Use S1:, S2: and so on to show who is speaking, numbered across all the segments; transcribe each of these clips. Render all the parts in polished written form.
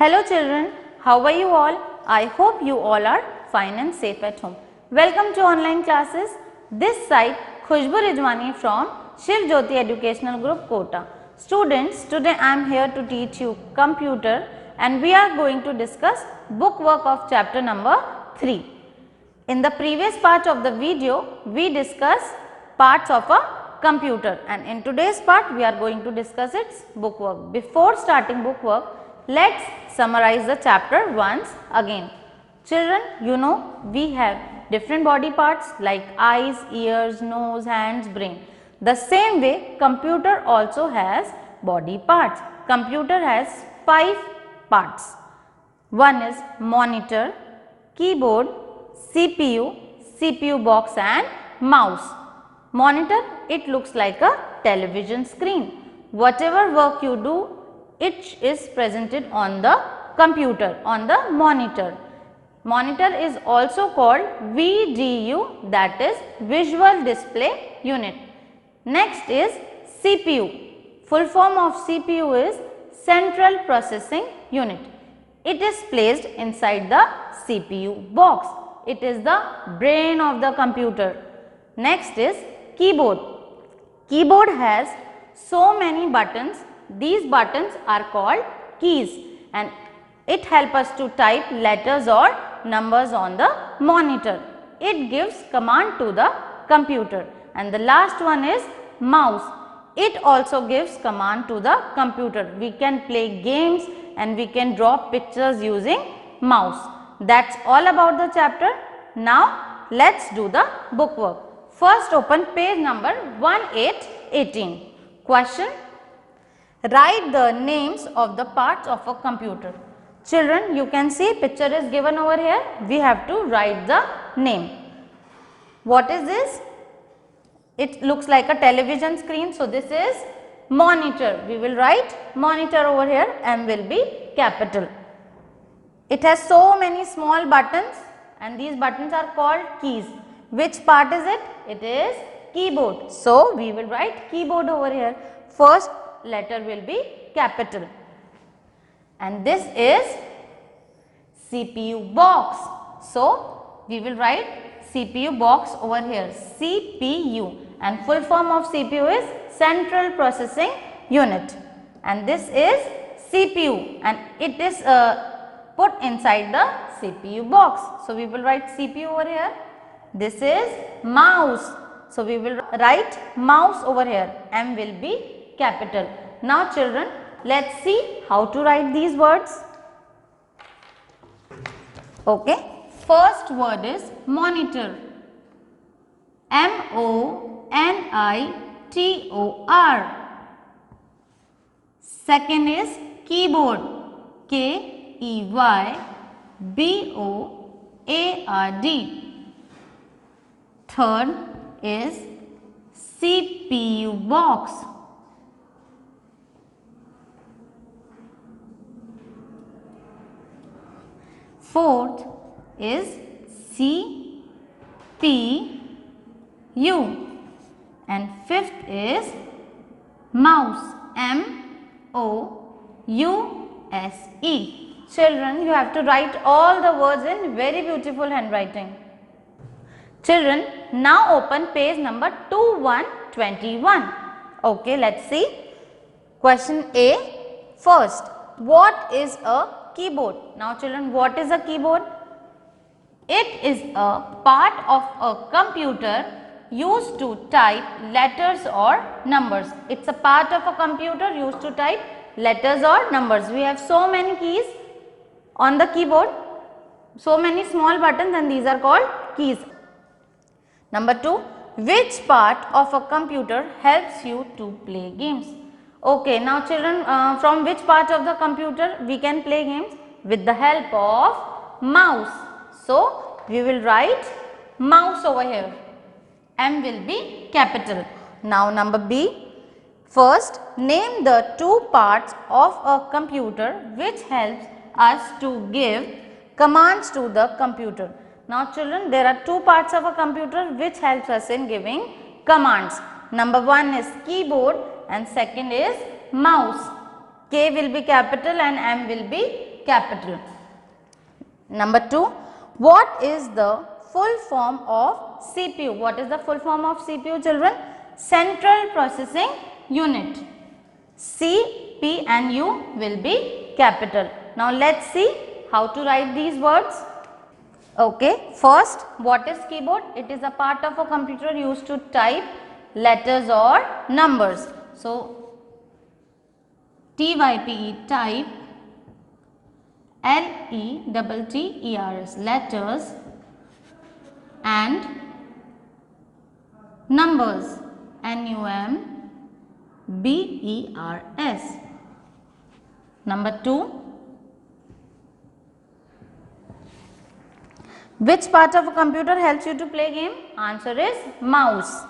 S1: Hello children, how are you all? I hope you all are fine and safe at home. Welcome to online classes. This side Khushbu Rijwani from Shiv Jyoti Educational Group Kota. Students, today I am here to teach you computer and we are going to discuss book work of chapter number 3. In the previous part of the video, we discussed parts of a computer and in today's part we are going to discuss its book work. Before starting book work, let's summarize the chapter once again. Children, you know we have different body parts like eyes, ears, nose, hands, brain. The same way computer also has body parts. Computer has 5 parts. One is monitor, keyboard, CPU, CPU box and mouse. Monitor, it looks like a television screen. Whatever work you do, it is presented on the computer, on the monitor. Monitor is also called VDU, that is Visual Display Unit. Next is CPU. Full form of CPU is Central Processing Unit. It is placed inside the CPU box. It is the brain of the computer. Next is keyboard. Keyboard has so many buttons. These buttons are called keys and it helps us to type letters or numbers on the monitor. It gives command to the computer. And the last one is mouse. It also gives command to the computer. We can play games and we can draw pictures using mouse. That's all about the chapter. Now let's do the book work. First open page number 1818. Question: write the names of the parts of a computer. Children, you can see picture is given over here. We have to write the name. What is this? It looks like a television screen. So, this is monitor. We will write monitor over here. M will be capital. It has so many small buttons and these buttons are called keys. Which part is it? It is keyboard. So, we will write keyboard over here. First letter will be capital. And this is CPU box. So, we will write CPU box over here, CPU, and full form of CPU is Central Processing Unit, and this is CPU and it is put inside the CPU box. So, we will write CPU over here. This is mouse. So, we will write mouse over here, M will be capital. Now, children, let's see how to write these words. Okay. First word is monitor. M-O-N-I-T-O-R. Second is keyboard. K-E-Y-B-O-A-R-D. Third is CPU box. Fourth is CPU and fifth is mouse, M-O-U-S-E. Children, you have to write all the words in very beautiful handwriting. Children, now open page number 2121. Okay, let's see. Question A first. What is a keyboard? Now children, what is a keyboard? It is a part of a computer used to type letters or numbers. It's a part of a computer used to type letters or numbers. We have so many keys on the keyboard, so many small buttons, and these are called keys. Number 2, which part of a computer helps you to play games? Okay, now children, from which part of the computer we can play games? With the help of mouse. So, we will write mouse over here. M will be capital. Now, number B. First, name the 2 parts of a computer which helps us to give commands to the computer. Now, children, there are 2 parts of a computer which helps us in giving commands. Number 1 is keyboard and second is mouse. K will be capital and M will be capital. Number 2, what is the full form of CPU? What is the full form of CPU, children? Central Processing Unit. C, P and U will be capital. Now let's see how to write these words. Okay, first, what is keyboard? It is a part of a computer used to type letters or numbers. So, TYPE, type, LETTERS, letters, and numbers, NUMBERS. Number 2, which part of a computer helps you to play game? Answer is mouse.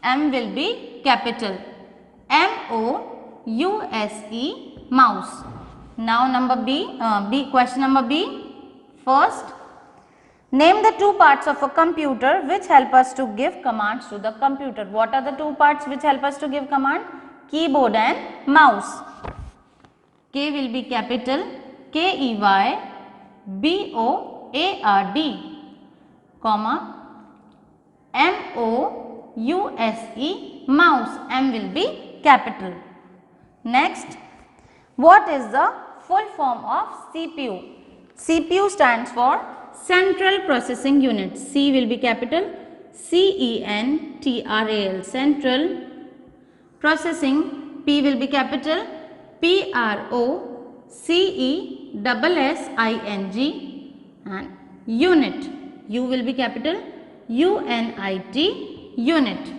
S1: M will be capital. MOUSE, mouse. Now number question number B. First, name the two parts of a computer which help us to give commands to the computer. What are the two parts which help us to give command? Keyboard and mouse. K will be capital. KEYBOARD, comma, MOUSE, mouse. M will be capital. Next, what is the full form of CPU? CPU stands for Central Processing Unit. C will be capital. CENTRAL, Central Processing. P will be capital. PROCESSING, and unit. U will be capital. UNIT, unit.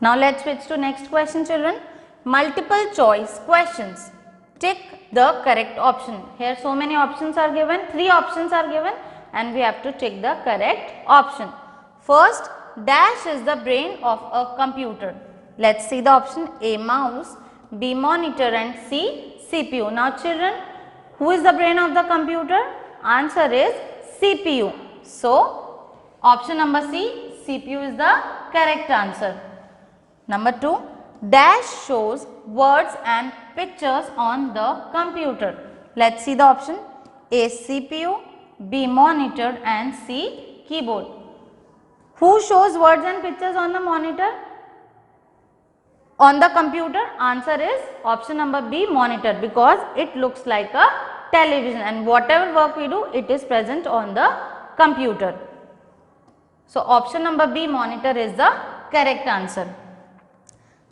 S1: Now let's switch to next question, children. Multiple choice questions. Tick the correct option. Here so many options are given. 3 options are given and we have to tick the correct option. First, dash is the brain of a computer. Let's see the option. A, mouse, B, monitor, and C, CPU. Now children, who is the brain of the computer? Answer is CPU. So, option number C, CPU is the correct answer. Number 2, dash shows words and pictures on the computer. Let's see the option. A, CPU, B, monitor, and C, keyboard. Who shows words and pictures on the monitor? On the computer? Answer is option number B, monitor, because it looks like a television and whatever work we do, it is present on the computer. So, option number B, monitor, is the correct answer.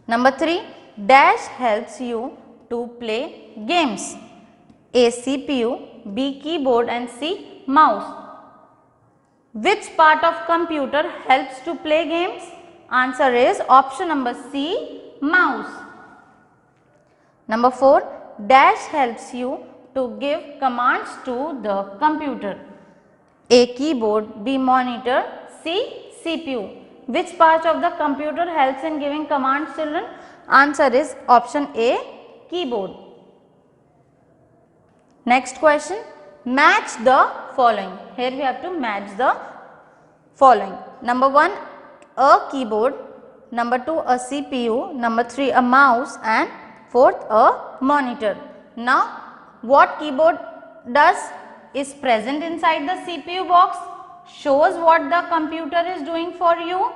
S1: Number 3, dash helps you to play games. A, CPU, B, keyboard, and C, mouse. Which part of computer helps to play games? Answer is option number C, mouse. Number 4, dash helps you to give commands to the computer. A, keyboard, B, monitor, C, CPU. Which part of the computer helps in giving commands, children? Answer is option A, keyboard. Next question, match the following. Here we have to match the following. Number 1, a keyboard. Number 2, a CPU. Number 3, a mouse. And 4th, a monitor. Now, what keyboard does is present inside the CPU box, shows what the computer is doing for you,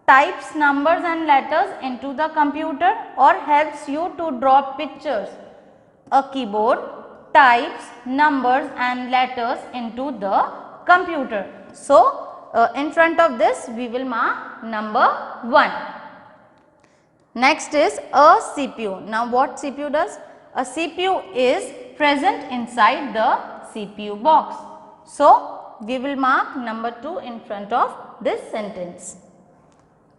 S1: types numbers and letters into the computer, or helps you to draw pictures. A keyboard types numbers and letters into the computer. So, in front of this we will mark number 1. Next is a CPU. Now, what CPU does? A CPU is present inside the CPU box. So, we will mark number 2 in front of this sentence.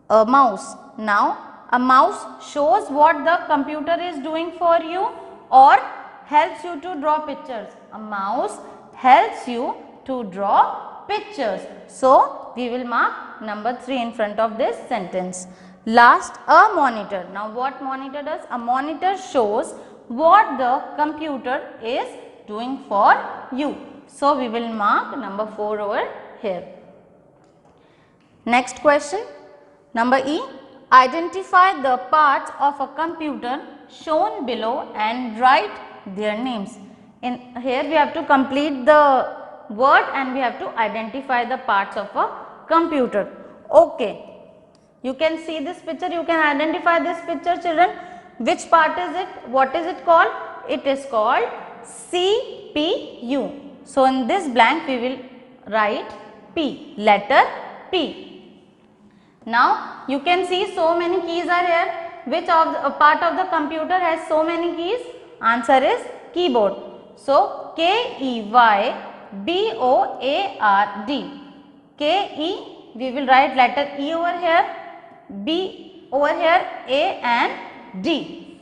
S1: A mouse. Now, a mouse shows what the computer is doing for you or helps you to draw pictures. A mouse helps you to draw pictures. So, we will mark number 3 in front of this sentence. Last, a monitor. Now, what monitor does? A monitor shows what the computer is doing for you. So, we will mark number 4 over here. Next question, number E. Identify the parts of a computer shown below and write their names. In here we have to complete the word and we have to identify the parts of a computer. Okay. You can see this picture, you can identify this picture, children. Which part is it? What is it called? It is called CPU. So, in this blank we will write P, letter P. Now, you can see so many keys are here. Which of the part of the computer has so many keys? Answer is keyboard. So, KEYBOARD. KE, we will write letter E over here, B over here, A and D.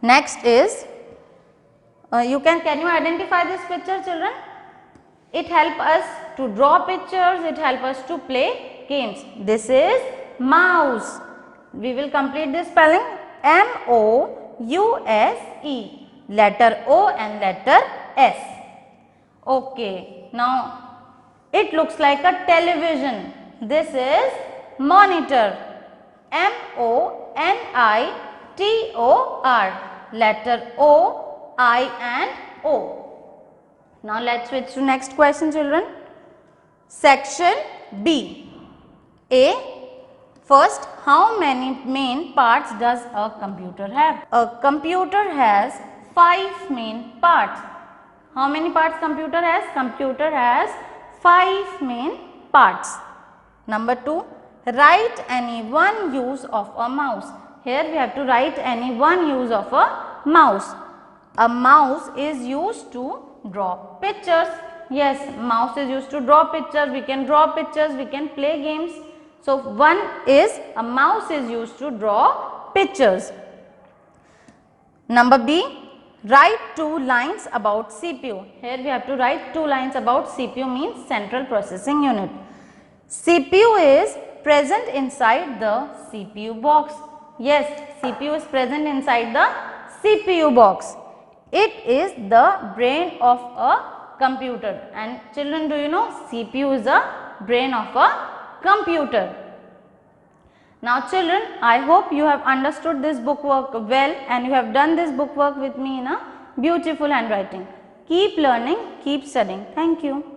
S1: Next is, can you identify this picture, children? It helps us to draw pictures, it helps us to play games. This is mouse. We will complete this spelling, MOUSE, letter O and letter S. Okay, now it looks like a television. This is monitor, MONITOR, letter O, I and O. Now let's switch to next question, children. Section B. A. First, how many main parts does a computer have? A computer has 5 main parts. How many parts computer has? Computer has 5 main parts. Number 2, write any one use of a mouse. Here we have to write any one use of a mouse. A mouse is used to draw pictures. Yes, mouse is used to draw pictures. We can draw pictures, we can play games. So, one is a mouse is used to draw pictures. Number B, write 2 lines about CPU. Here we have to write 2 lines about CPU, means central processing unit. CPU is present inside the CPU box. Yes, CPU is present inside the CPU box. It is the brain of a computer. And children, do you know CPU is the brain of a computer. Now children, I hope you have understood this book work well and you have done this book work with me in a beautiful handwriting. Keep learning, keep studying. Thank you.